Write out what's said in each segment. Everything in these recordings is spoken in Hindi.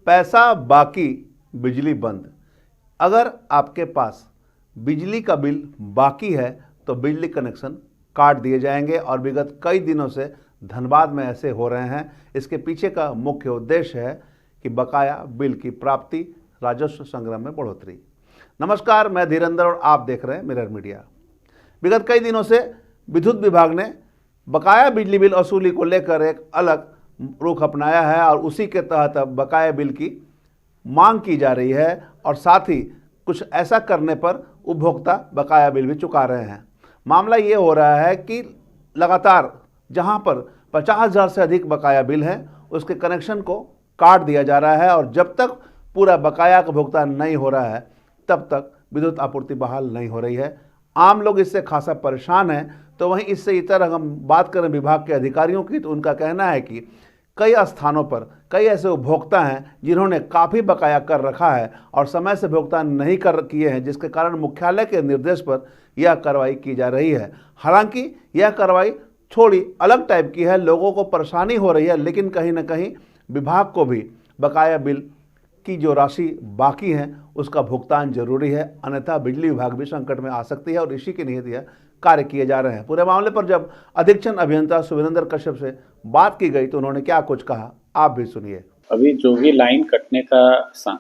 पैसा बाकी, बिजली बंद। अगर आपके पास बिजली का बिल बाकी है तो बिजली कनेक्शन काट दिए जाएंगे और विगत कई दिनों से धनबाद में ऐसे हो रहे हैं। इसके पीछे का मुख्य उद्देश्य है कि बकाया बिल की प्राप्ति, राजस्व संग्रह में बढ़ोतरी। नमस्कार, मैं धीरेंद्र और आप देख रहे हैं मिरर मीडिया। विगत कई दिनों से विद्युत विभाग ने बकाया बिजली बिल वसूली को लेकर एक अलग रुख अपनाया है और उसी के तहत अब बकाया बिल की मांग की जा रही है और साथ ही कुछ ऐसा करने पर उपभोक्ता बकाया बिल भी चुका रहे हैं। मामला ये हो रहा है कि लगातार जहां पर 50,000 से अधिक बकाया बिल है उसके कनेक्शन को काट दिया जा रहा है और जब तक पूरा बकाया का भुगतान नहीं हो रहा है तब तक विद्युत आपूर्ति बहाल नहीं हो रही है। आम लोग इससे खासा परेशान हैं। तो वहीं इससे इतर हम बात करें विभाग के अधिकारियों की तो उनका कहना है कि कई स्थानों पर कई ऐसे उपभोक्ता हैं जिन्होंने काफ़ी बकाया कर रखा है और समय से भुगतान नहीं कर किए हैं, जिसके कारण मुख्यालय के निर्देश पर यह कार्रवाई की जा रही है। हालांकि यह कार्रवाई थोड़ी अलग टाइप की है, लोगों को परेशानी हो रही है, लेकिन कहीं ना कहीं विभाग को भी बकाया बिल की जो राशि बाकी है उसका भुगतान जरूरी है, अन्यथा बिजली विभाग भी संकट में आ सकती है और इसी के निहित यह कार्य किए जा रहे हैं। पूरे मामले पर जब अधीक्षण अभियंता सुविरेंद्र कश्यप से बात की गई तो उन्होंने क्या कुछ कहा, आप भी सुनिए। अभी जो भी लाइन कटने का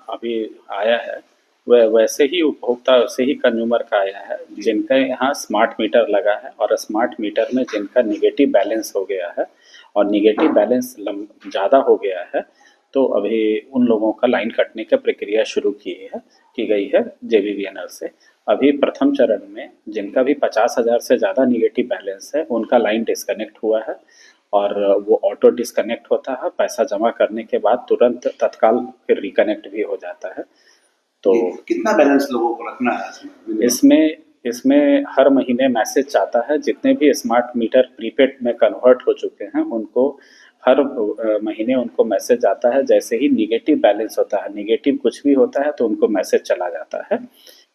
अभी आया है वह वैसे ही उपभोक्ता, वैसे ही कंज्यूमर का आया है जिनका यहाँ स्मार्ट मीटर लगा है और स्मार्ट मीटर में जिनका निगेटिव बैलेंस हो गया है और निगेटिव बैलेंस ज़्यादा हो गया है, तो अभी उन लोगों का लाइन कटने की प्रक्रिया शुरू की गई है जेबीवीएनएल से। अभी प्रथम चरण में जिनका भी 50,000 से ज़्यादा निगेटिव बैलेंस है उनका लाइन डिस्कनेक्ट हुआ है और वो ऑटो डिस्कनेक्ट होता है। पैसा जमा करने के बाद तुरंत तत्काल फिर रिकनेक्ट भी हो जाता है। तो कितना बैलेंस लोगों को रखना है इसमें हर महीने मैसेज आता है। जितने भी स्मार्ट मीटर प्रीपेड में कन्वर्ट हो चुके हैं उनको हर महीने उनको मैसेज आता है। जैसे ही निगेटिव बैलेंस होता है, निगेटिव कुछ भी होता है तो उनको मैसेज चला जाता है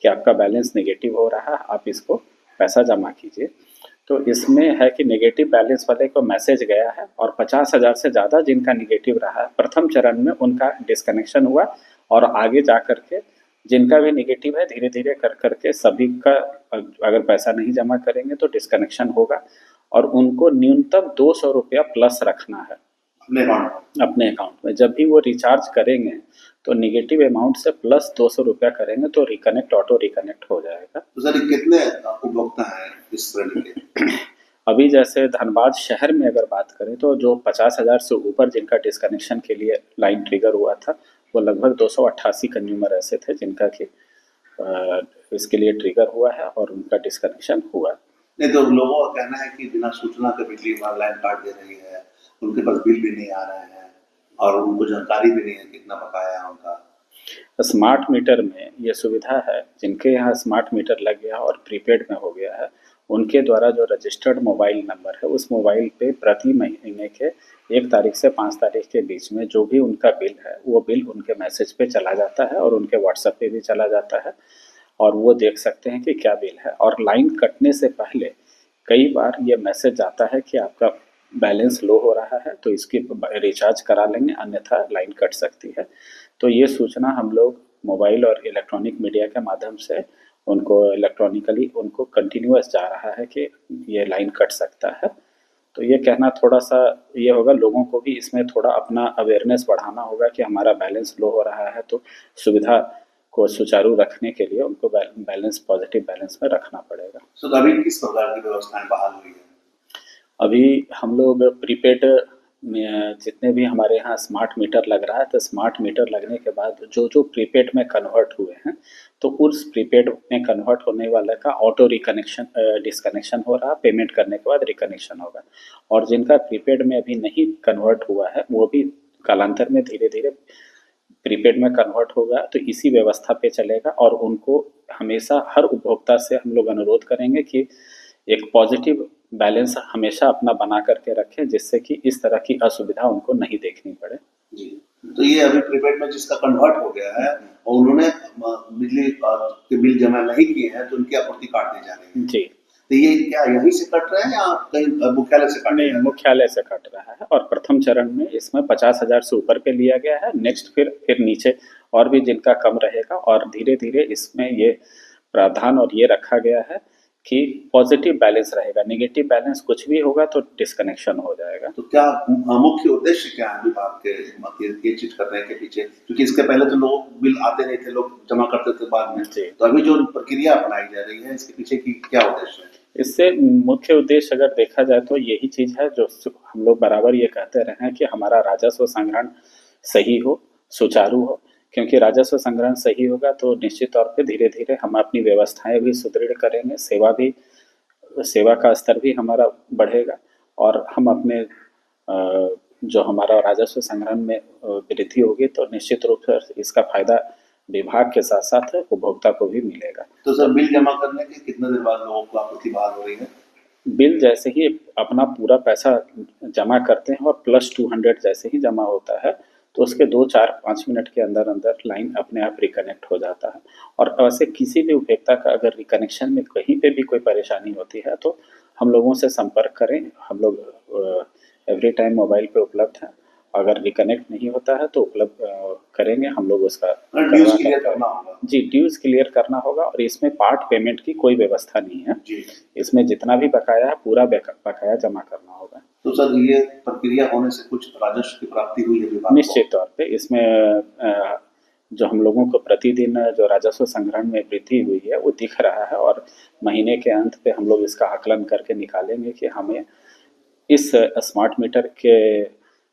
कि आपका बैलेंस निगेटिव हो रहा है, आप इसको पैसा जमा कीजिए। तो इसमें है कि नेगेटिव बैलेंस वाले को मैसेज गया है और 50,000 से ज़्यादा जिनका निगेटिव रहा है प्रथम चरण में उनका डिस्कनेक्शन हुआ और आगे जा कर के जिनका भी निगेटिव है धीरे धीरे कर करके सभी का अगर पैसा नहीं जमा करेंगे तो डिस्कनेक्शन होगा और उनको न्यूनतम 200 रुपया प्लस रखना है अपने अकाउंट में। जब भी वो रिचार्ज करेंगे तो निगेटिव अमाउंट से प्लस 200 रुपया करेंगे तो रिकनेक्ट ऑटो रिकनेक्ट हो जाएगा। तो सर कितने उपभोक्ता हैं इस श्रेणी के? अभी जैसे धनबाद शहर में अगर बात करें तो जो 50,000 से ऊपर जिनका डिस्कनेक्शन के लिए लाइन ट्रिगर हुआ था वो लगभग 288 कंज्यूमर ऐसे थे जिनका कि इसके लिए ट्रिगर हुआ है और उनका डिस्कनेक्शन हुआ। नहीं तो लोगों का कहना है कि बिना सूचना के बिजली विभाग लाइन काट दे रही है, उनके पास बिल भी नहीं आ रहे हैं और उनको जानकारी भी नहीं है कितना बकाया है उनका। स्मार्ट मीटर में ये सुविधा है, जिनके यहाँ स्मार्ट मीटर लग गया और प्रीपेड में हो गया है उनके द्वारा जो रजिस्टर्ड मोबाइल नंबर है उस मोबाइल पे प्रति महीने के 1 तारीख से 5 तारीख के बीच में जो भी उनका बिल है वो बिल उनके मैसेज पे चला जाता है और उनके व्हाट्सएप पे भी चला जाता है और वो देख सकते हैं कि क्या बिल है। और लाइन कटने से पहले कई बार ये मैसेज आता है कि आपका बैलेंस लो हो रहा है तो इसकी रिचार्ज करा लेंगे अन्यथा लाइन कट सकती है। तो ये सूचना हम लोग मोबाइल और इलेक्ट्रॉनिक मीडिया के माध्यम से उनको इलेक्ट्रॉनिकली उनको कंटिन्यूअस जा रहा है कि ये लाइन कट सकता है। तो ये कहना थोड़ा सा ये होगा, लोगों को भी इसमें थोड़ा अपना अवेयरनेस बढ़ाना होगा कि हमारा बैलेंस लो हो रहा है तो सुविधा को सुचारू रखने के लिए उनको बैलेंस पॉजिटिव बैलेंस में रखना पड़ेगा। तो अभी किस प्रकार की व्यवस्थाएं बहाल हुई है? अभी हम लोग प्रीपेड में जितने भी हमारे यहाँ स्मार्ट मीटर लग रहा है तो स्मार्ट मीटर लगने के बाद जो जो प्रीपेड में कन्वर्ट हुए हैं तो उस प्रीपेड में कन्वर्ट होने वाले का ऑटो रिकनेक्शन डिस्कनेक्शन हो रहा है। पेमेंट करने के बाद रिकनेक्शन होगा और जिनका प्रीपेड में अभी नहीं कन्वर्ट हुआ है वो भी कालांतर में धीरे धीरे प्रीपेड में कन्वर्ट होगा। तो इसी व्यवस्था पे चलेगा और उनको हमेशा हर उपभोक्ता से हम लोग अनुरोध करेंगे कि एक पॉजिटिव बैलेंस हमेशा अपना बना करके रखें जिससे कि इस तरह की असुविधा उनको नहीं देखनी पड़े। जी, तो ये अभी प्रीपेड में जिसका कन्वर्ट हो गया है और उन्होंने बिजली के बिल जमा नहीं किए हैं तो उनकी आपूर्ति काट दी जा रही है। जी, तो ये क्या यहीं से कट रहा है या कहीं मुख्यालय से नहीं, मुख्यालय से कट रहा है और प्रथम चरण में इसमें 50,000 से ऊपर पे लिया गया है। नेक्स्ट फिर नीचे और भी जिनका कम रहेगा और धीरे-धीरे इसमें ये प्रावधान और ये रखा गया है कि पॉजिटिव बैलेंस रहेगा, नेगेटिव बैलेंस कुछ भी होगा तो डिस्कनेक्शन हो जाएगा। तो क्या मुख्य उद्देश्य क्या है विभाग के ये चीज करने के पीछे? क्योंकि इसके पहले तो लोग बिल आते नहीं थे, लोग जमा करते थे बाद में, तो अभी जो प्रक्रिया अपनाई जा रही है इसके पीछे की क्या उद्देश्य है? इससे मुख्य उद्देश्य अगर देखा जाए तो यही चीज है जो हम लोग बराबर ये कहते रहे हैं कि हमारा राजस्व संग्रहण सही हो, सुचारू हो, क्योंकि राजस्व संग्रहण सही होगा तो निश्चित तौर पे धीरे धीरे हम अपनी व्यवस्थाएं भी सुदृढ़ करेंगे, सेवा का स्तर भी हमारा बढ़ेगा और हम अपने जो हमारा राजस्व संग्रहण में वृद्धि होगी तो निश्चित रूप से इसका फायदा विभाग के साथ साथ उपभोक्ता को भी मिलेगा। तो सर बिल जमा करने के कितने देर बाद लोगों को आपत्ति बहाल हो रही है? बिल जैसे ही अपना पूरा पैसा जमा करते हैं और +200 जैसे ही जमा होता है तो उसके 2-4-5 मिनट के अंदर अंदर लाइन अपने आप रिकनेक्ट हो जाता है। और वैसे किसी भी उपभोक्ता का अगर रिकनेक्शन में कहीं पे भी कोई परेशानी होती है तो हम लोगों से संपर्क करें, हम लोग एवरी टाइम मोबाइल पे उपलब्ध हैं। अगर रिकनेक्ट नहीं होता है तो उपलब्ध करेंगे हम लोग उसका ड्यूज क्लियर करना होगा। जी, ड्यूज क्लियर करना होगा और इसमें पार्ट पेमेंट की कोई व्यवस्था नहीं है जी। इसमें जितना भी बकाया है पूरा बकाया जमा करना होगा। तो सर ये प्रक्रिया होने से कुछ राजस्व की प्राप्ति हुई है विभाग को? निश्चित तौर पे इसमें जो हम लोगों को प्रतिदिन जो राजस्व संग्रहण में वृद्धि हुई है वो दिख रहा है और महीने के अंत पे हम लोग इसका आकलन करके निकालेंगे कि हमें इस स्मार्ट मीटर के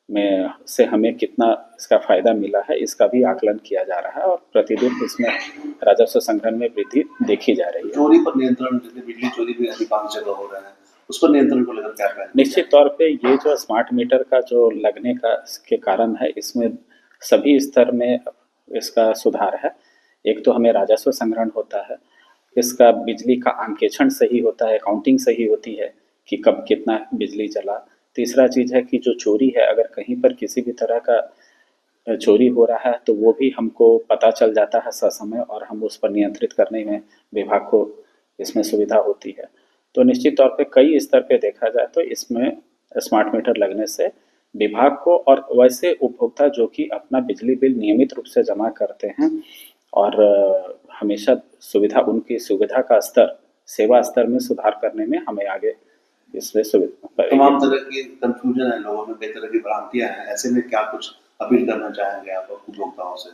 में से हमें कितना इसका फायदा मिला है, इसका भी आकलन किया जा रहा है और प्रतिदिन इसमें राजस्व संग्रहण में वृद्धि देखी जा रही है। चोरी पर नियंत्रण, जैसे बिजली चोरी भी अधिकांश जगह हो रहा है, उस पर नियंत्रण को लेकर क्या कहना है? निश्चित तौर पे ये जो स्मार्ट मीटर का जो लगने का के कारण है इसमें सभी स्तर में इसका सुधार है। एक तो हमें राजस्व संग्रहण होता है, इसका बिजली का अंकेक्षण सही होता है, काउंटिंग सही होती है कि कब कितना बिजली चला। तीसरा चीज़ है कि जो चोरी है, अगर कहीं पर किसी भी तरह का चोरी हो रहा है तो वो भी हमको पता चल जाता है ससमय और हम उस पर नियंत्रित करने में विभाग को इसमें सुविधा होती है। तो निश्चित तौर पे कई स्तर पे देखा जाए तो इसमें स्मार्ट मीटर लगने से विभाग को और वैसे उपभोक्ता जो कि अपना बिजली बिल नियमित रूप से जमा करते हैं और हमेशा उनकी सुविधा का स्तर, सेवा स्तर में सुधार करने में हमें आगे इसमें सुविधा। तमाम तरह की कंफ्यूजन है लोगों में, कई तरह की भ्रांतियां हैं, ऐसे में क्या कुछ अपील करना चाहेंगे आप उपभोक्ताओं से?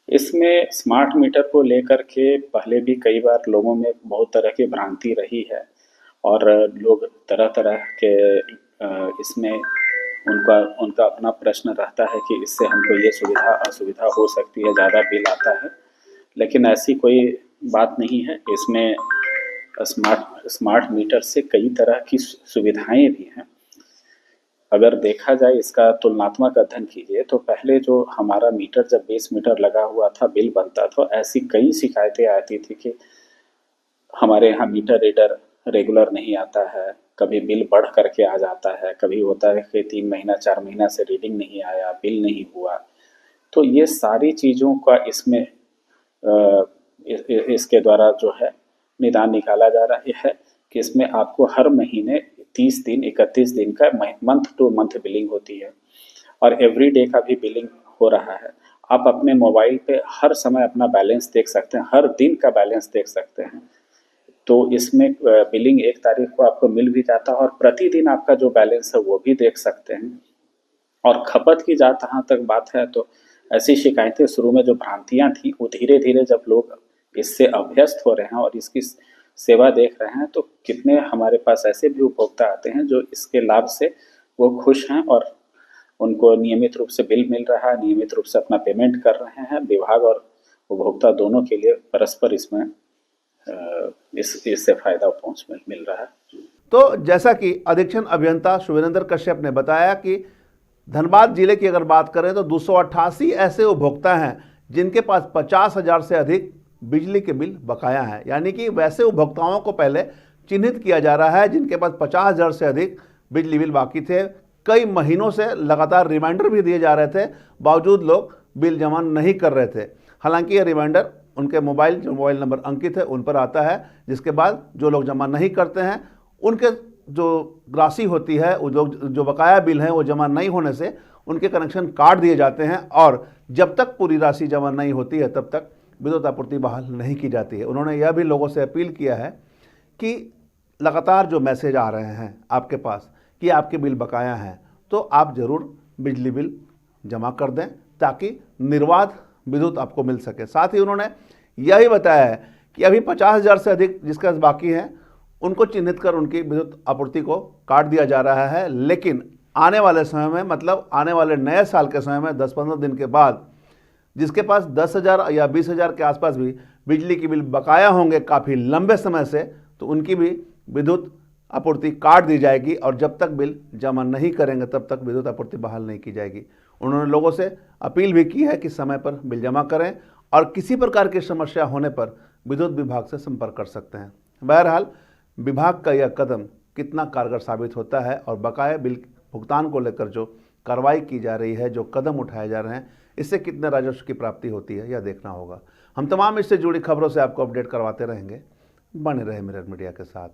इसमें स्मार्ट मीटर को लेकर के पहले भी कई बार लोगों में बहुत तरह की भ्रांति रही है और लोग तरह-तरह के इसमें उनका अपना प्रश्न रहता है कि इससे हमको ये सुविधा असुविधा हो सकती है, ज़्यादा बिल आता है, लेकिन ऐसी कोई बात नहीं है। इसमें स्मार्ट मीटर से कई तरह की सुविधाएं भी हैं। अगर देखा जाए इसका तुलनात्मक अध्ययन कीजिए तो पहले जो हमारा मीटर जब 20 मीटर लगा हुआ था, बिल बनता था, ऐसी कई शिकायतें आती थी कि हमारे यहाँ मीटर रीडर रेगुलर नहीं आता है, कभी बिल बढ़ करके आ जाता है, कभी होता है कि 3 महीना 4 महीना से रीडिंग नहीं आया, बिल नहीं हुआ। तो ये सारी चीज़ों का इसमें इसके द्वारा जो है निदान निकाला जा रहा है कि इसमें आपको हर महीने 30 दिन 31 दिन का मंथ टू मंथ बिलिंग होती है और एवरी डे का भी बिलिंग हो रहा है। आप अपने मोबाइल पे हर समय अपना बैलेंस देख सकते हैं, हर दिन का बैलेंस देख सकते हैं। तो इसमें बिलिंग 1 तारीख को आपको मिल भी जाता है और प्रतिदिन आपका जो बैलेंस है वो भी देख सकते हैं। और खपत की जहाँ तक बात है तो ऐसी शिकायतें शुरू में जो भ्रांतियाँ थी वो धीरे-धीरे जब लोग इससे अभ्यस्त हो रहे हैं और इसकी सेवा देख रहे हैं तो कितने हमारे पास ऐसे भी उपभोक्ता आते हैं जो इसके लाभ से वो खुश हैं और उनको नियमित रूप से बिल मिल रहा है, नियमित रूप से अपना पेमेंट कर रहे हैं। विभाग और उपभोक्ता दोनों के लिए परस्पर इसमें इससे फायदा पहुँच मिल रहा है। तो जैसा कि अधीक्षण अभियंता शुभेंद्र कश्यप ने बताया कि धनबाद जिले की अगर बात करें तो 288 ऐसे उपभोक्ता हैं जिनके पास 50,000 से अधिक बिजली के बिल बकाया हैं। यानी कि वैसे उपभोक्ताओं को पहले चिन्हित किया जा रहा है जिनके पास 50,000 से अधिक बिजली बिल बाकी थे। कई महीनों से लगातार रिमाइंडर भी दिए जा रहे थे, बावजूद लोग बिल जमा नहीं कर रहे थे। हालांकि ये रिमाइंडर उनके मोबाइल जो मोबाइल नंबर अंकित है उन पर आता है, जिसके बाद जो लोग जमा नहीं करते हैं उनके जो राशि होती है, वो जो बकाया बिल हैं वो जमा नहीं होने से उनके कनेक्शन काट दिए जाते हैं और जब तक पूरी राशि जमा नहीं होती है तब तक विद्युत आपूर्ति बहाल नहीं की जाती है। उन्होंने यह भी लोगों से अपील किया है कि लगातार जो मैसेज आ रहे हैं आपके पास कि आपके बिल बकाया हैं, तो आप ज़रूर बिजली बिल जमा कर दें ताकि निर्बाध विद्युत आपको मिल सके। साथ ही उन्होंने यह भी बताया है कि अभी 50,000 से अधिक जिसके पास बाकी हैं उनको चिन्हित कर उनकी विद्युत आपूर्ति को काट दिया जा रहा है, लेकिन आने वाले समय में, मतलब आने वाले नए साल के समय में 10-15 दिन के बाद जिसके पास 10,000 या 20,000 के आसपास भी बिजली की बिल बकाया होंगे काफ़ी लंबे समय से, तो उनकी भी विद्युत आपूर्ति काट दी जाएगी और जब तक बिल जमा नहीं करेंगे तब तक विद्युत आपूर्ति बहाल नहीं की जाएगी। उन्होंने लोगों से अपील भी की है कि समय पर बिल जमा करें और किसी प्रकार की समस्या होने पर विद्युत विभाग से संपर्क कर सकते हैं। बहरहाल विभाग का यह कदम कितना कारगर साबित होता है और बकाया बिल भुगतान को लेकर जो कार्रवाई की जा रही है, जो कदम उठाए जा रहे हैं, इससे कितने राजस्व की प्राप्ति होती है यह देखना होगा। हम तमाम इससे जुड़ी खबरों से आपको अपडेट करवाते रहेंगे। बने रहे मिरर मीडिया के साथ।